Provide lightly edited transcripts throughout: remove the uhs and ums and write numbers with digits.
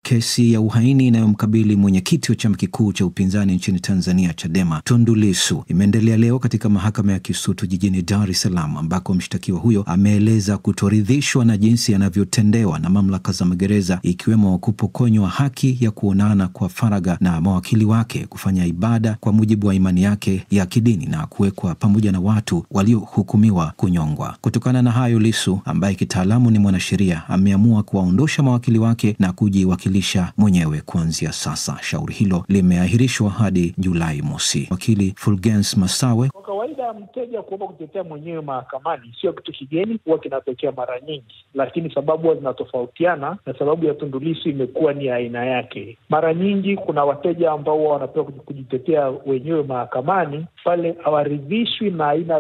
Kesi ya uhaini inayomkabili mwenyekiti wa chama kikuu cha upinzani nchini Tanzania Chadema, Tundu Lissu, imeendelea leo katika mahakama ya Kisutu jijini Dar es Salaam, ambako mshtakiwa huyo ameeleza kutoridhishwa na jinsi yanavyotendewa na mamlaka za magereza, ikiwemo kupokonywa haki ya kuonana kwa faragha na mawakili wake, kufanya ibada kwa mujibu wa imani yake ya kidini na kuwekwa pamoja na watu waliohukumiwa kunyongwa. Kutokana na hayo, Lissu ambaye kitaalamu ni mwanasheria ameamua kuwaondosha mawakili wake na kujiwakilisha mwenyewe kuanzia sasa. Shauri hilo limeahirishwa hadi Julai mosi. Wakili Fulgens Masawe: kwa kawaida mteja kuomba kutetea mwenyewe mahakamani sio kitu kigeni, huwa kinatokea mara nyingi, lakini sababu zinatofautiana na sababu ya Tundu Lissu imekuwa ni aina yake. Mara nyingi kuna wateja ambao wanapewa kujitetea wenyewe mahakamani pale hawaridhishwi na aina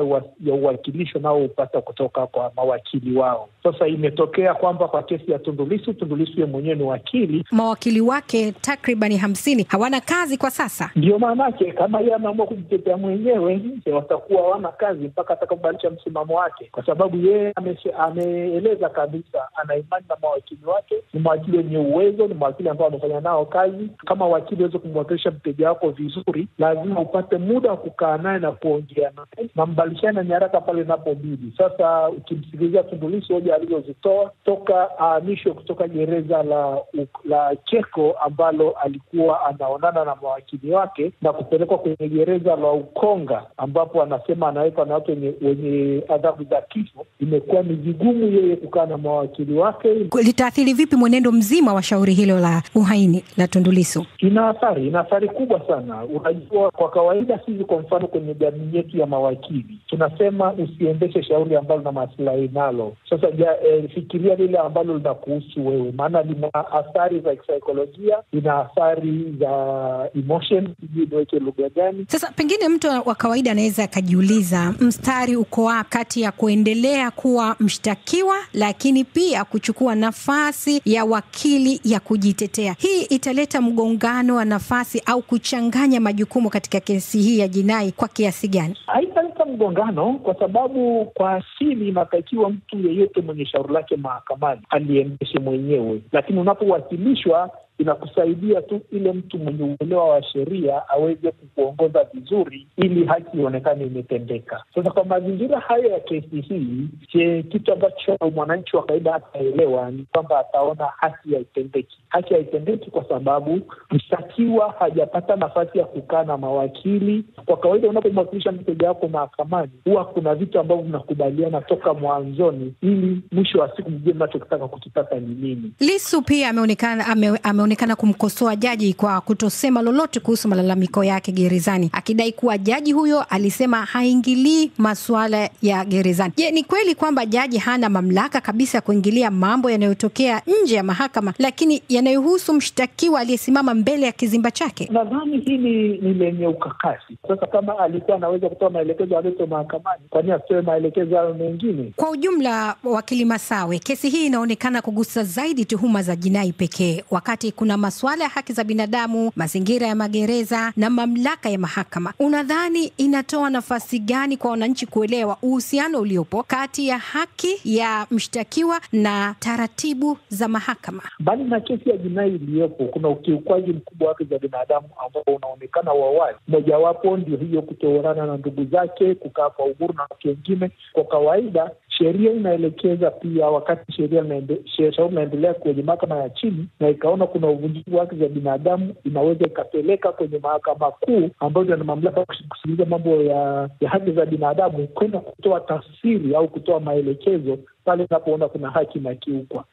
ya uwakilisho nao upata kutoka kwa mawakili wao. Sasa imetokea kwamba kwa kesi ya Tundu Lissu yeye mwenyewe ni wakili. Mawakili wake takribani 50 hawana kazi kwa sasa. Ndio maana yake kama yeye anaamua kujitetea mwenyewe, watakuwa hawana kazi mpaka atakapobadilisha msimamo wake, kwa sababu yeye ameeleza kabisa ana imani na mawakili wake. Ni mawakili wenye uwezo, ni mawakili ambao wamefanya nao kazi. Kama wakili uweze kumwakilisha mteja wako vizuri, lazima upate muda wa kukaa naye na kuongea naye na mbadilishana nyaraka pale inapobidi. Sasa ukimsikiliza Tundu Lissu hoja alizozitoa toka ahamishwe kutoka gereza la Cheko ambalo alikuwa anaonana na mawakili wake na kupelekwa kwenye gereza la Ukonga ambapo anasema anawekwa na watu wenye adhabu za kifo, imekuwa ni vigumu yeye kukaa na mawakili wake. Litaathiri vipi mwenendo mzima wa shauri hilo la uhaini la Tundu Lissu? Ina athari kubwa sana. Unajua, kwa kawaida sisi kwa mfano kwenye jamii yetu ya mawakili tunasema usiendeshe shauri ambalo na maslahi nalo. Sasa fikiria lile ambalo linakuhusu wewe, maana lina athari za kisaikolojia, lina athari za emotion, sijui niweke lugha gani. Sasa pengine mtu wa kawaida anaweza akajiuliza mstari uko wapi kati ya kuendelea kuwa mshtakiwa lakini pia kuchukua nafasi ya wakili ya kujitetea. Hii italeta mgongano wa nafasi au kuchanganya majukumu katika kesi hii ya jinai kwa kiasi gani? Haitaleta mgongano kwa sababu kwa asili inatakiwa mtu yeyote mwenye shauri lake mahakamani aliendeshe mwenyewe, lakini unapowakilishwa inakusaidia tu ile mtu mwenye uelewa wa sheria aweze kukuongoza vizuri ili haki ionekane imetendeka. Sasa kwa mazingira hayo ya kesi hii, kitu ambacho mwananchi wa kawaida hataelewa ni kwamba ataona haki haitendeki. Haki haitendeki kwa sababu mshtakiwa hajapata nafasi ya kukaa na mawakili. Kwa kawaida unapomwakilisha mteja wako mahakamani, huwa kuna vitu ambavyo mnakubaliana toka mwanzoni ili mwisho wa siku mjue mnachotaka kukipata ni nini. Lissu pia ameonekana kumkosoa jaji kwa kutosema lolote kuhusu malalamiko yake gerezani, akidai kuwa jaji huyo alisema haingilii masuala ya gerezani. Je, ni kweli kwamba jaji hana mamlaka kabisa ya kuingilia mambo yanayotokea nje ya mahakama, lakini yanayohusu mshtakiwa aliyesimama mbele ya kizimba chake? Nadhani hili ni lenye ukakasi. Sasa kama alikuwa anaweza kutoa maelekezo aliyotoa mahakamani, kwa nini asitoe maelekezo hayo mengine? Kwa ujumla, wakili Masawe, kesi hii inaonekana kugusa zaidi tuhuma za jinai pekee, wakati kuna masuala ya haki za binadamu, mazingira ya magereza na mamlaka ya mahakama. Unadhani inatoa nafasi gani kwa wananchi kuelewa uhusiano uliopo kati ya haki ya mshtakiwa na taratibu za mahakama? Bali na kesi ya jinai iliyopo, kuna ukiukwaji mkubwa wa haki za binadamu ambao unaonekana wazi. Mojawapo ndio hiyo kutoorana na ndugu zake, kukaa kwa uhuru na watu wengine. Kwa kawaida sheria inaelekeza pia, wakati shauri inaendelea kwenye mahakama ya chini na ikaona kuna uvunjifu wa haki za binadamu, inaweza ikapeleka kwenye mahakama kuu ambayo ina mamlaka kusikiliza mambo ya haki za binadamu, kwenda kutoa tafsiri au kutoa maelekezo pale inapoona kuna haki inakiukwa.